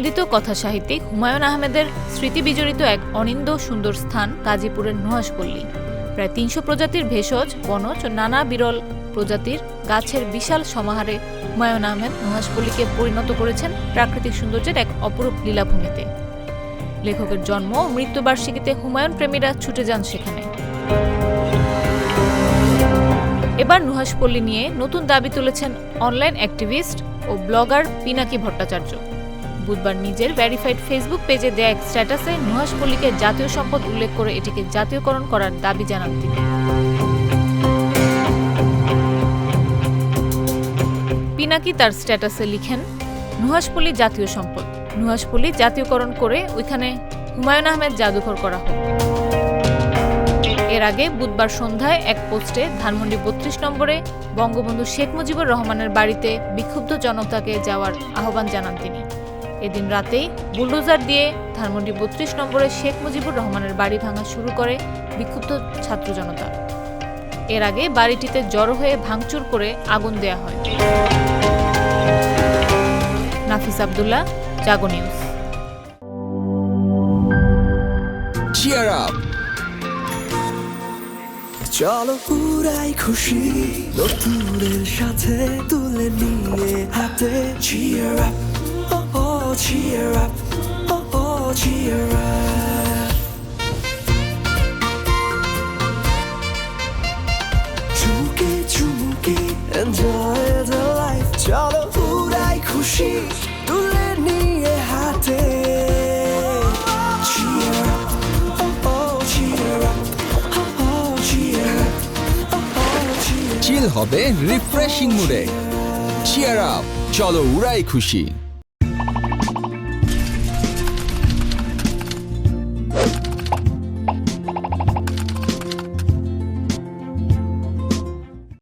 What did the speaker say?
বিস্মৃত কথাসাহিত্যিক হুমায়ুন আহমেদের স্মৃতিবিজড়িত এক অনিন্দ সুন্দর স্থান গাজীপুরের নুহাশপল্লী। প্রায় ৩০০ প্রজাতির ভেষজ, বনজ ও নানা বিরল প্রজাতির গাছের বিশাল সমাহারে হুমায়ুন আহমেদ নুহাশপল্লীকে পরিণত করেছেন প্রাকৃতিক সৌন্দর্যের এক অপরূপ লীলাভূমিতে। লেখকের জন্ম ও মৃত্যুবার্ষিকীতে হুমায়ুন প্রেমীরা ছুটে যান সেখানে। এবার নুহাশপল্লী নিয়ে নতুন দাবি তুলেছেন অনলাইন অ্যাক্টিভিস্ট ও ব্লগার পিনাকি ভট্টাচার্য। বুধবার নিজের ভেরিফাইড ফেসবুক পেজে দেয়া এক স্ট্যাটাসে নুহাশপল্লীকে জাতীয় সম্পদ উল্লেখ করে এটিকে জাতীয়করণ করার দাবি জানান তিনি। পিনাকি তার স্ট্যাটাসে লিখেন, নুহাশপল্লী জাতীয় সম্পদ, নুহাশপল্লী জাতীয়করণ করে ওইখানে হুমায়ুন আহমেদ জাদুঘর করা হোক। এর আগে বুধবার সন্ধ্যায় এক পোস্টে ধানমন্ডি ৩২ নম্বরে বঙ্গবন্ধু শেখ মুজিবুর রহমানের বাড়িতে বিক্ষুব্ধ জনতাকে যাওয়ার আহ্বান জানান তিনি। এদিন রাতেই বুলডোজার দিয়ে ধানমন্ডি ৩২ নম্বরে শেখ মুজিবুর রহমানের বাড়ি ভাঙা শুরু করে বিক্ষুব্ধ ছাত্র জনতা। এর আগে বাড়িটিতে জড়ো হয়ে ভাঙচুর করে আগুন দেয়া হয়। নাফিস আব্দুল্লাহ, জাগো নিউজ। Cheer up! চলো পুরাই খুশি নতুনের সাথে তুলে নিয়ে হাতে। Cheer up, oh oh, cheer up, oh oh, cheer up. চুমুকে চুমুকে enjoy the life. চলো পুরাই খুশি তুলে নিয়ে হাতে। Cheer up, oh oh, cheer up. চিল হবে রিফ্রেশিং মুডে। চিয়ার আপ, চলো উড়াই খুশি।